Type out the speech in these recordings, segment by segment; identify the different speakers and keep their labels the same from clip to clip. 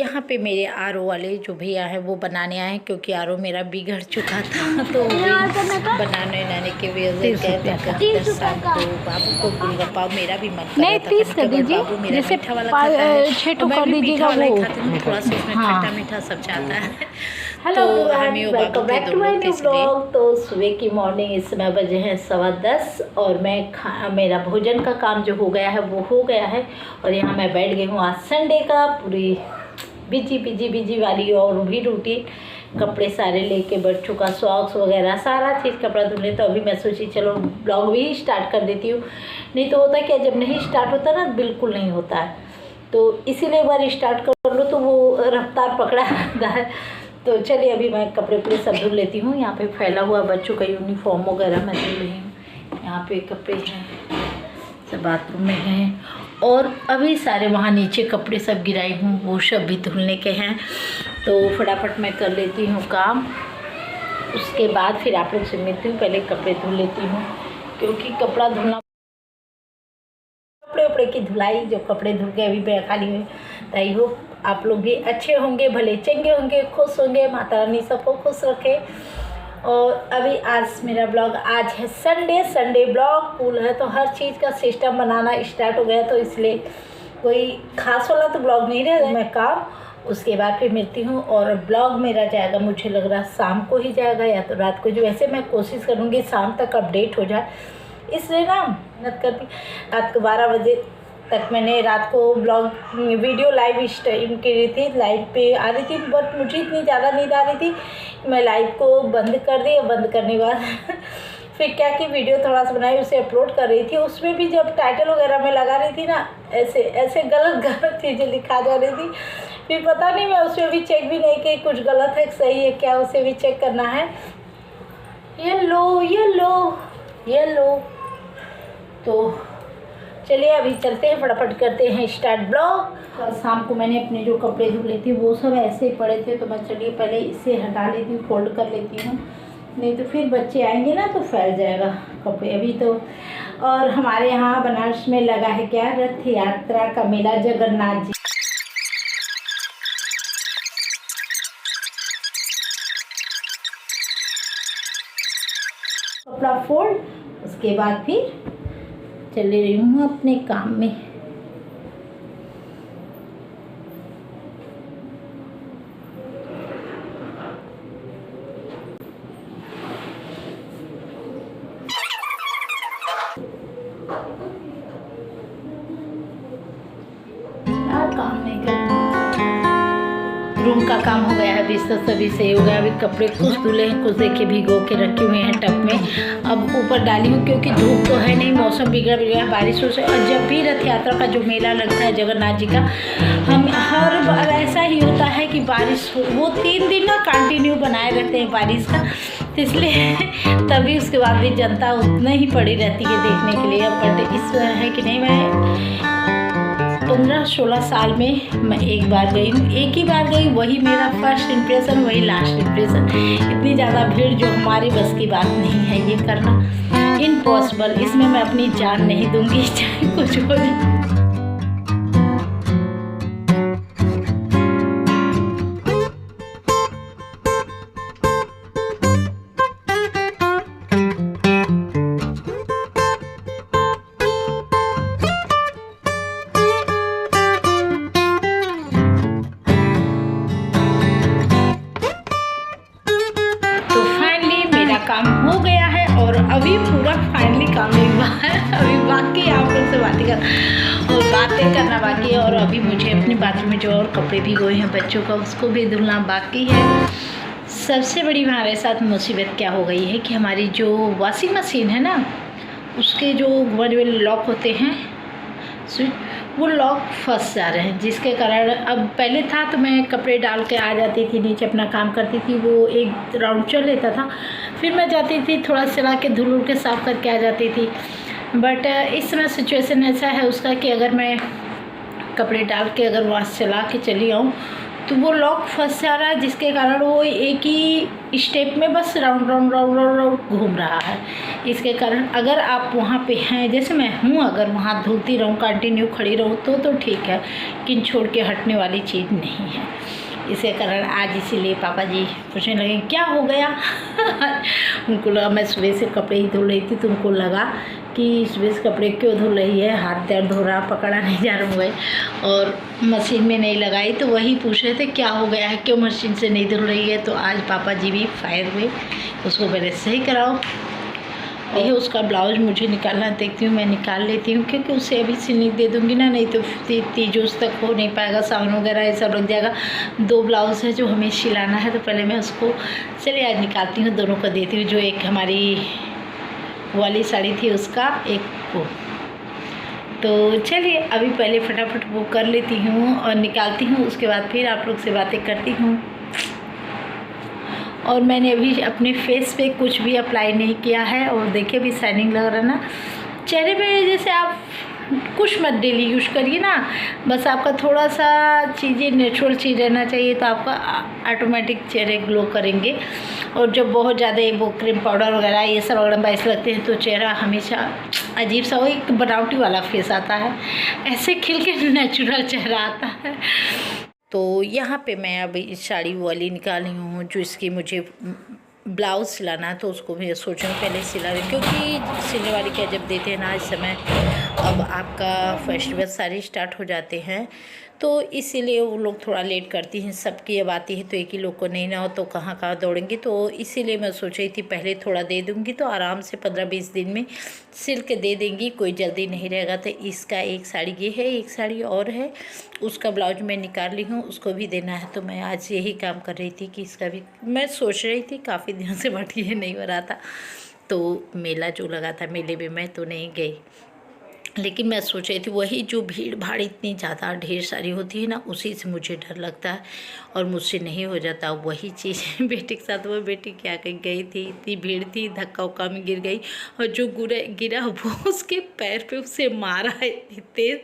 Speaker 1: यहाँ पे मेरे आरओ वाले जो भैया हैं वो बनाने आए हैं, क्योंकि आरओ मेरा बिगड़ चुका था तो बनाने की वजह से कहते शाम को बाबू को गोलगप्पा, मेरा भी मन कर रहा था क्योंकि बाबू मेरा मीठा वाला खाता है और मैं भी मीठा वाला ही खाती हूँ, थोड़ा सा उसमें खट्टा मीठा सब चाहता है।
Speaker 2: हेलो
Speaker 1: हम
Speaker 2: welcome back to my new blog. तो सुबह की मॉर्निंग, इस समय बजे हैं 10:15 और मैं मेरा भोजन का काम जो हो गया है वो हो गया है और यहाँ मैं बैठ गई हूँ। आज संडे का पूरी बिजी वाली और भी रूटीन, कपड़े सारे लेके बच्चों का सॉक्स वगैरह सारा चीज़ कपड़ा धुलने। तो अभी मैं सोची चलो ब्लॉग भी स्टार्ट कर देती हूँ, नहीं तो होता है क्या जब नहीं स्टार्ट होता ना बिल्कुल नहीं होता है, तो इसीलिए एक बार स्टार्ट कर लो तो वो रफ्तार पकड़ा रहता है। तो चलिए अभी मैं कपड़े पूरे सब धुल लेती हूँ। यहाँ पे फैला हुआ बच्चों का यूनिफॉर्म वगैरह मैं धुल रही हूँ। यहाँ पे कपड़े हैं सब बाथरूम में हैं और अभी सारे वहाँ नीचे कपड़े सब गिराई हूँ, वो सब भी धुलने के हैं। तो फटाफट मैं कर लेती हूँ काम, उसके बाद फिर आप लोग से मिलती हूँ। पहले कपड़े धुल लेती हूँ क्योंकि कपड़ा धुलना, कपड़े की धुलाई, जो कपड़े धुल के अभी मैं खाली हुई। ताई हो आप लोग भी अच्छे होंगे, भले चंगे होंगे, खुश होंगे, माता रानी सबको खुश रखे। और अभी आज मेरा ब्लॉग, आज है संडे ब्लॉग फुल है तो हर चीज़ का सिस्टम बनाना स्टार्ट हो गया, तो इसलिए कोई खास वाला तो ब्लॉग नहीं रह मैं काम, उसके बाद फिर मिलती हूँ। और ब्लॉग मेरा जाएगा, मुझे लग रहा है शाम को ही जाएगा या तो रात को, जो वैसे मैं कोशिश करूँगी शाम तक अपडेट हो जाए, इसलिए ना मेहनत करती। रात को 12 बजे तक मैंने रात को ब्लॉग वीडियो लाइव स्ट्रीम की रही थी, लाइव पे आ रही थी, बट मुझे इतनी ज़्यादा नींद आ रही थी मैं लाइव को बंद कर दी। और बंद करने के बाद फिर क्या कि वीडियो थोड़ा सा बनाई, उसे अपलोड कर रही थी। उसमें भी जब टाइटल वगैरह में लगा रही थी ना, ऐसे गलत चीज़ें लिखा जा रही थी। फिर पता नहीं, मैं उसमें भी चेक भी नहीं कि कुछ गलत है सही है क्या, उसे भी चेक करना है। येलो तो चलिए अभी चलते हैं, फटाफट करते हैं स्टार्ट ब्लॉग। और शाम को मैंने अपने जो कपड़े धुले थे वो सब ऐसे ही पड़े थे, तो मैं चलिए पहले इसे हटा लेती हूँ, फोल्ड कर लेती हूँ, नहीं तो फिर बच्चे आएंगे ना तो फैल जाएगा कपड़े अभी तो। और हमारे यहाँ बनारस में लगा है क्या, रथ यात्रा का मेला, जगन्नाथ जी कपड़ा फोल्ड, उसके बाद फिर चले रही हूँ अपने काम में। काम नहीं कर, रूम का काम हो गया है, बिस्तर सभी से हो गया। अभी कपड़े कुछ धुले हैं, कुछ देखिए भिगो के रखे हुए हैं टब में। अब ऊपर डाली हूँ क्योंकि धूप तो है नहीं, मौसम बिगड़ा बारिशों से। और जब भी रथ यात्रा का जो मेला लगता है जगन्नाथ जी का, हम हर बार ऐसा ही होता है कि बारिश हो, वो 3 दिन ना कंटिन्यू बनाए रहते हैं बारिश का, तो इसलिए तभी उसके बाद भी जनता उतना ही पड़ी रहती है देखने के लिए। बट इस है कि नहीं, मैं 15-16 साल में मैं एक बार गई हूँ, एक ही बार गई, वही मेरा फर्स्ट इम्प्रेशन, वही लास्ट इम्प्रेशन। इतनी ज़्यादा भीड़ जो हमारी बस की बात नहीं है, ये करना इम्पॉसिबल, इसमें मैं अपनी जान नहीं दूंगी चाहे कुछ हो जाए। काम हो गया है और अभी पूरा फाइनली काम नहीं हुआ है, अभी बाकी आप लोग से बातें करना बाकी है। और अभी मुझे अपने बाथरूम में जो और कपड़े भिगोए हैं बच्चों का, उसको भी धुलना बाकी है। सबसे बड़ी हमारे साथ मुसीबत क्या हो गई है कि हमारी जो वॉशिंग मशीन है ना, उसके जो बड़े बड़े लॉक होते हैं स्विच, वो लॉक फंस जा रहे हैं, जिसके कारण अब पहले था तो मैं कपड़े डाल के आ जाती थी नीचे, अपना काम करती थी, वो एक राउंड चल लेता था, फिर मैं जाती थी थोड़ा चला के धुल के साफ़ करके आ जाती थी। बट इस समय सिचुएशन ऐसा है उसका कि अगर मैं कपड़े डाल के अगर वहाँ चला के चली आऊँ तो वो लॉक फंस जा रहा है, जिसके कारण वो एक ही स्टेप में बस round round round round round घूम रहा है। इसके कारण अगर आप वहाँ पे हैं, जैसे मैं हूँ, अगर वहाँ धुलती रहूँ, कंटिन्यू खड़ी रहूँ तो ठीक है, लेकिन छोड़ के हटने वाली चीज़ नहीं है। इसके कारण आज इसीलिए पापा जी पूछने लगे क्या हो गया। उनको लगा मैं सुबह से कपड़े ही धुल रही थी, तो उनको लगा कि सुबह से कपड़े क्यों धुल रही है, हाथ दर्द हो रहा, पकड़ा नहीं जा रहा मोबाइल, और मशीन में नहीं लगाई, तो वही पूछ रहे थे क्या हो गया है, क्यों मशीन से नहीं धुल रही है। तो आज पापा जी भी फायर हुए, उसको पहले सही कराओ। ये उसका ब्लाउज मुझे निकालना, देखती हूँ मैं निकाल लेती हूँ, क्योंकि उसे अभी सिलने दे दूँगी ना, नहीं तो तीजोस तक हो नहीं पाएगा, सावन वगैरह ये सब लग जाएगा। 2 ब्लाउज है जो हमें सिलाना है, तो पहले मैं उसको चलिए आज निकालती हूँ, दोनों को देती हूँ। जो एक हमारी वाली साड़ी थी उसका, एक को, तो चलिए अभी पहले फटाफट वो कर लेती हूँ और निकालती हूँ, उसके बाद फिर आप लोग से बातें करती हूँ। और मैंने अभी अपने फेस पे कुछ भी अप्लाई नहीं किया है, और देखिए अभी शाइनिंग लग रहा है ना चेहरे पे। जैसे आप कुछ मत डेली यूज़ करिए ना, बस आपका थोड़ा सा चीज़ें नेचुरल चीज़ रहना चाहिए, तो आपका ऑटोमेटिक चेहरे ग्लो करेंगे। और जब बहुत ज़्यादा वो क्रीम पाउडर वगैरह ये सब वगैरह ऐसे लगते हैं, तो चेहरा हमेशा अजीब सा वो एक बनावटी वाला फेस आता है, ऐसे खिल के नेचुरल चेहरा आता है। तो यहाँ पे मैं अभी इस साड़ी वाली निकाली हूँ, जो इसकी मुझे ब्लाउज़ सिलाना है, तो उसको मैं सोचूँ पहले सिला रही, क्योंकि सिलने वाली क्या जब देते हैं ना इस समय, अब आपका फेस्टिवल सारे स्टार्ट हो जाते हैं, तो इसीलिए वो लोग थोड़ा लेट करती हैं। सबकी अब आती है तो एक ही लोग को नहीं ना हो तो कहाँ कहाँ दौड़ेंगी, तो इसीलिए मैं सोच रही थी पहले थोड़ा दे दूँगी, तो आराम से 15-20 दिन में सिल के दे देंगी, कोई जल्दी नहीं रहेगा। तो इसका एक साड़ी ये है, एक साड़ी और है, उसका ब्लाउज मैं निकाल ली हूँ, उसको भी देना है। तो मैं आज यही काम कर रही थी कि इसका भी मैं सोच रही थी, काफ़ी दिनों से बट ये नहीं हो रहा था। तो मेला जो लगा था, मेले में मैं तो नहीं गई, लेकिन मैं सोच रही थी वही जो भीड़ भाड़ इतनी ज़्यादा ढेर सारी होती है ना, उसी से मुझे डर लगता है और मुझसे नहीं हो जाता वही चीज़। बेटी के साथ वो बेटी क्या कहीं गई थी, इतनी भीड़ थी, धक्का उक्का में गिर गई, और जो गिरा वो उसके पैर पे उसे मारा है इतनी तेज,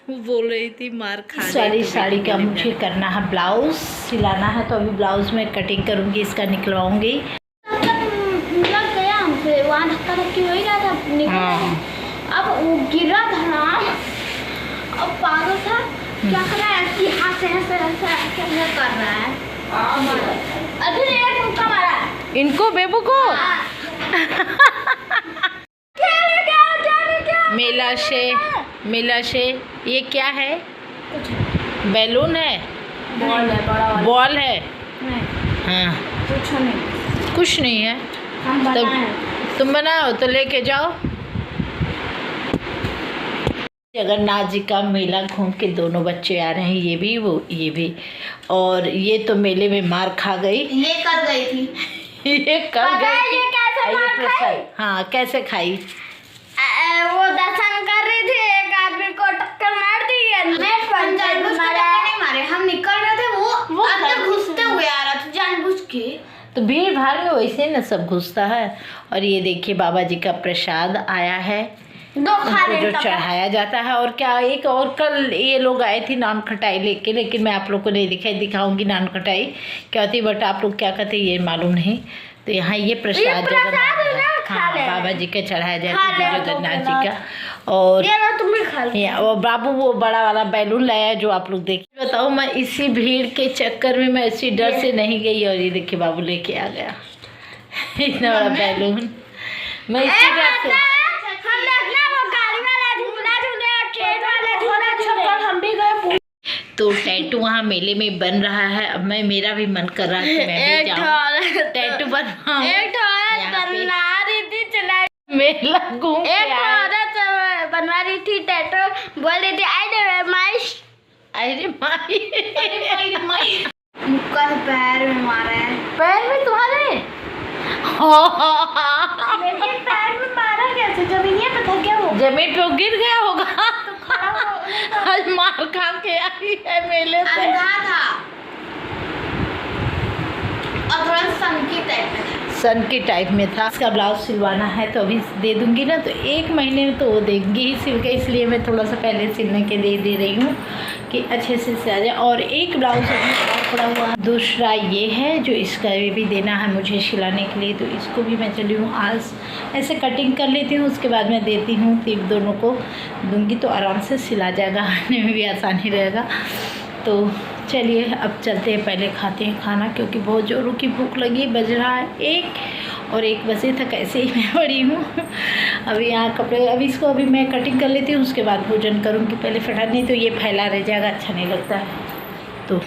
Speaker 2: वो बोल रही थी मार खा। साड़ी का मुझे करना है ब्लाउज सिलाना है, तो अभी ब्लाउज में कटिंग करूँगी, इसका निकलवाऊँगी।
Speaker 3: लग गया हमसे, वहाँ धक्का धक्की हो ही रहा था, अब वो गिरा था, अब पागल था, क्या कर रहा है, ऐसे हाथ से ऐसे कर रहा है, अभी एक मुक्का मारा
Speaker 2: इनको बेबू को। मेला से ये क्या है, बैलून है,
Speaker 3: बॉल है, बड़ा वाला
Speaker 2: बॉल है,
Speaker 3: नहीं,
Speaker 2: हाँ कुछ नहीं है, तब तुम बनाओ तो लेके जाओ। जगन्नाथ जी का मेला घूम के दोनों बच्चे आ रहे हैं, ये भी वो ये भी, और ये तो मेले में मार खा गई,
Speaker 3: ये कर गई थी,
Speaker 2: ये कर गई,
Speaker 3: ये कैसे मार खाई?
Speaker 2: हाँ कैसे खाई,
Speaker 3: वो दर्शन कर रही थी, एक आदमी को टक्कर मार दी है, नहीं मारे, हम निकल रहे थे, वो अंदर घुसते हुए आ रहा था जानबूझ के।
Speaker 2: तो भीड़ भाड़ में वैसे न सब घुसता है। और ये देखिए बाबा जी का प्रसाद आया है, उनको जो चढ़ाया जाता है। और क्या एक और कल ये लोग आए थे नान खटाई लेके, लेकिन मैं आप लोग को नहीं दिखाऊंगी नान खटाई क्या होती, बट आप लोग क्या कहते हैं ये मालूम नहीं। तो यहाँ ये प्रसाद हाँ बाबा जी के चढ़ाया जाता है जगन्नाथ जी का। और बाबू वो बड़ा वाला बैलून लाया जो आप लोग देखिए। बताओ मैं इसी भीड़ के चक्कर में मैं इसी डर से नहीं गई, और ये देखिए बाबू लेके आ गया इतना बड़ा बैलून। मैं इसी डर से तो टैटू वहाँ मेले में बन रहा है। अब मेरा भी मन कर रहा है कि मैं भी जाऊँ टैटू बनवाऊँ। मेला घूम
Speaker 3: बनवा रही थी टैटू, बोल रही थी
Speaker 2: अरे माई
Speaker 3: मुक्का पैर में मारा है,
Speaker 2: पैर में तुम्हारे
Speaker 3: लेकिन पैर में मारा कैसे, जमीन ये पता क्या हो,
Speaker 2: जमीन पे गिर गया होगा। आज मार खा के आई है मेले से।
Speaker 3: अंधा था और थोड़ा सनकी टाइप में था।
Speaker 2: सन के टाइप में था। इसका ब्लाउज सिलवाना है तो अभी दे दूँगी ना, तो 1 महीने में तो वो देंगी ही सिल के, इसलिए मैं थोड़ा सा पहले सिलने के लिए दे रही हूँ कि अच्छे से सिला जाए। और एक ब्लाउज अभी पड़ा हुआ, दूसरा ये है जो इसका भी देना है मुझे सिलाने के लिए, तो इसको भी मैं चली हूँ आज ऐसे कटिंग कर लेती हूँ, उसके बाद मैं देती हूँ, तो दोनों को दूँगी तो आराम से सिला जाएगा, आने में भी आसानी रहेगा। तो चलिए अब चलते हैं, पहले खाते हैं खाना क्योंकि बहुत ज़ोरों की भूख लगी। बज रहा है 1 और 1 बजे तक ऐसे ही मैं पड़ी हूँ। अभी यहाँ कपड़े, अभी इसको अभी मैं कटिंग कर लेती हूँ, उसके बाद भोजन करूँगी पहले फटाफट, नहीं तो ये फैला रह जाएगा, अच्छा नहीं लगता है। तो